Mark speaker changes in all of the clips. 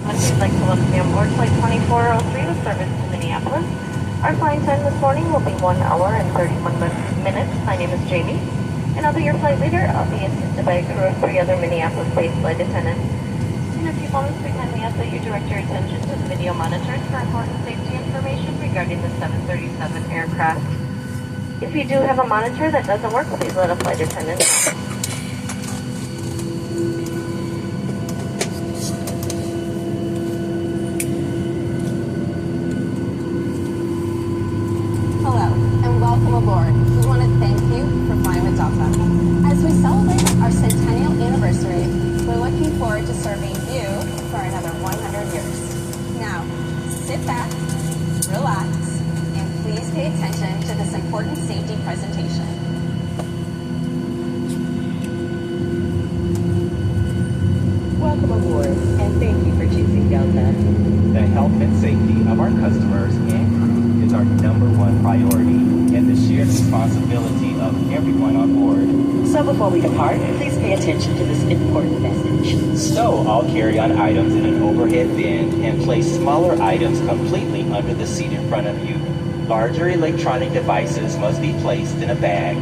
Speaker 1: We'd like to welcome you on board Flight 2403 with service to Minneapolis. Our flying time this morning will be 1 hour and 31 minutes. My name is Jamie, and I'll be your flight leader. I'll be assisted by a crew of 3 other Minneapolis-based flight attendants. In a few moments, we kindly ask that you direct your attention to the video monitors for important safety information regarding the 737 aircraft. If you do have a monitor that doesn't work, please let a flight attendant know.
Speaker 2: Welcome aboard. We want to thank you for flying with Delta. As we celebrate our centennial anniversary, we're looking forward to serving you for another 100 years. Now, sit back, relax, and please pay attention to this important safety presentation.
Speaker 3: Welcome aboard, and thank you for choosing Delta.
Speaker 4: The health and safety of our customers and crew is our #1 priority, and the shared responsibility of everyone on board.
Speaker 3: So before we depart, please pay attention to this important message.
Speaker 4: Stow all carry-on items in an overhead bin and place smaller items completely under the seat in front of you. Larger electronic devices must be placed in a bag.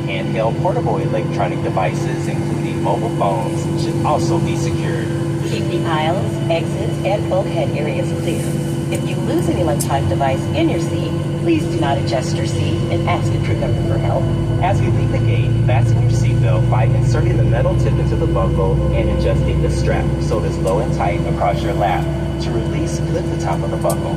Speaker 4: Handheld portable electronic devices, including mobile phones, should also be secured.
Speaker 3: Keep the aisles, exits, and bulkhead areas clear. If you lose an electronic device in your seat, please do not adjust your seat and ask a crew member for help.
Speaker 4: As we leave the gate, fasten your seatbelt by inserting the metal tip into the buckle and adjusting the strap so it is low and tight across your lap. To release, lift the top of the buckle.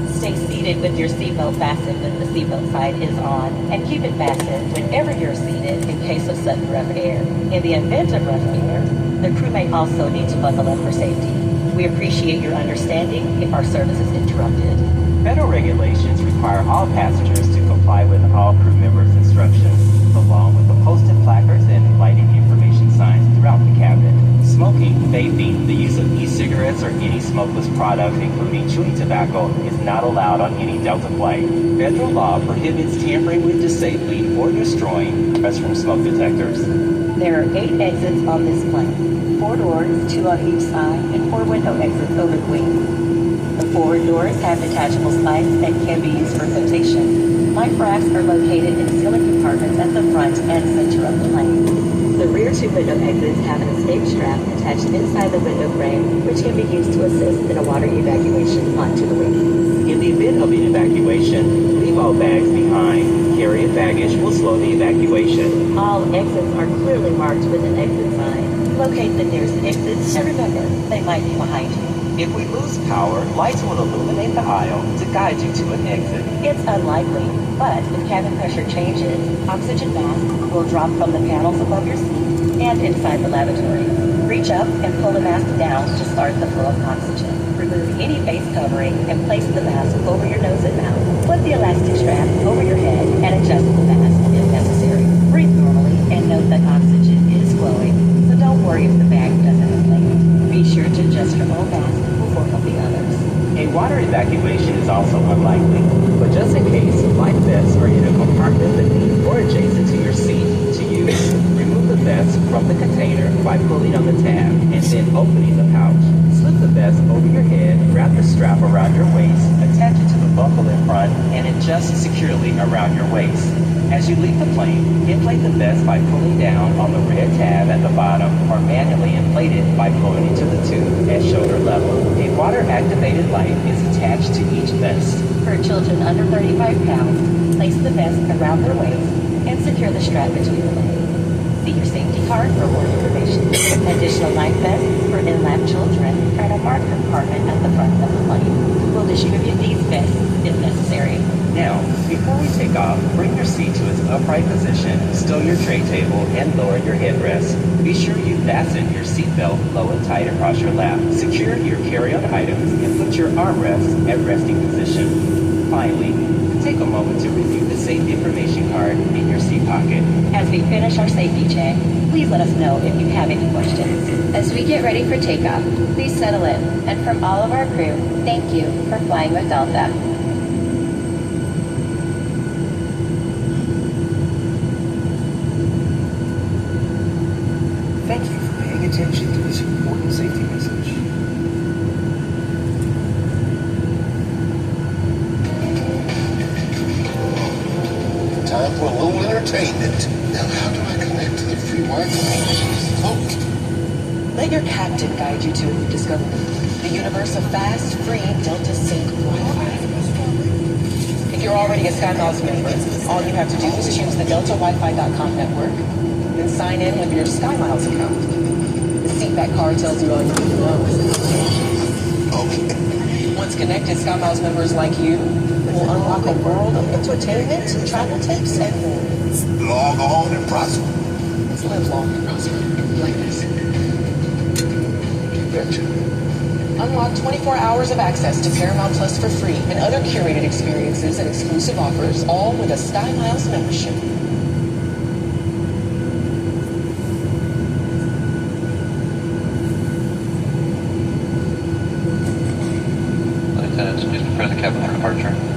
Speaker 3: Stay seated with your seatbelt fastened when the seatbelt sign is on, and keep it fastened whenever you're seated in case of sudden rough air. In the event of rough air, the crew may also need to buckle up for safety. We appreciate your understanding if our service is interrupted.
Speaker 4: Federal regulations require all passengers to comply with all crew members' instructions, along with the posted placards and lighting information signs throughout the cabin. Smoking, vaping, the use of e-cigarettes or any smokeless product, including chewing tobacco, is not allowed on any Delta flight. Federal law prohibits tampering with, disabling, or destroying restroom smoke detectors.
Speaker 3: There are 8 exits on this plane. 4 doors, 2 on each side, and 4 window exits over the wing. The forward doors have detachable slides that can be used for flotation. Life rafts are located in ceiling compartments at the front and center of the plane. The rear 2 window exits have an escape strap attached inside the window frame, which can be used to assist in a water evacuation onto the wing.
Speaker 4: In the event of an evacuation, leave all bags behind. Carry-on baggage will slow the evacuation.
Speaker 3: All exits are clearly marked with an exit sign. Locate the nearest exits and remember, they might be behind you.
Speaker 4: If we lose power, lights will illuminate the aisle to guide you to an exit.
Speaker 3: It's unlikely, but if cabin pressure changes, oxygen masks will drop from the panels above your seat and inside the lavatory. Reach up and pull the mask down to start the flow of oxygen. Remove any face covering and place the mask over your nose and mouth. Put the elastic strap over your head and adjust the mask if necessary. Breathe normally and note that oxygen is flowing, so don't worry if the bag doesn't inflate. Be sure to adjust your own mask before helping others.
Speaker 4: A water evacuation is also unlikely, but just in case, life vests are in a compartment beneath or adjacent to your seat to use. Remove the vest from the container by pulling on the tab and then opening the pouch. Slip the vest over your head, wrap the strap around your waist, attach it to the buckle in front, and adjust securely around your waist. As you leave the plane, inflate the vest by pulling down on the red tab at the bottom or manually inflate it by pulling into the tube at shoulder level. A water-activated light is attached to each vest.
Speaker 3: For children under 35 pounds, place the vest around their waist and secure the strap between the legs. See your safety card for more information. Additional life vests for in-lap children are in a marked compartment at the front of the plane. We'll distribute these vests if necessary.
Speaker 4: Now, before we take off, bring your seat to its upright position, stow your tray table, and lower your headrest. Be sure you fasten your seatbelt low and tight across your lap. Secure your carry-on items and put your armrests at resting position. Finally, take a moment to review the safety information card in your seat pocket.
Speaker 3: As we finish our safety check, please let us know if you have any questions.
Speaker 2: As we get ready for takeoff, please settle in. And from all of our crew, thank you for flying with Delta.
Speaker 5: Thank you for paying attention to this important safety message. entertainment. Now how do I connect to the free Wi-Fi? Oh,
Speaker 3: Let your captain guide you to a new discovery. The universe of fast, free, Delta Sync Wi-Fi. If you're already a SkyMiles member, all you have to do is choose the DeltaWiFi.com network, then sign in with your SkyMiles account. The seatback card tells you all you need to know.
Speaker 5: okay.
Speaker 3: Once connected, SkyMiles members like you will unlock a world of entertainment, travel tips, and more.
Speaker 5: Log on and prosper.
Speaker 3: Let's live long and prosper. Like this.
Speaker 5: Betcha.
Speaker 3: Unlock 24 hours of access to Paramount Plus for free and other curated experiences and exclusive offers, all with a SkyMiles membership.
Speaker 6: Lieutenant, please prepare the cabin for departure.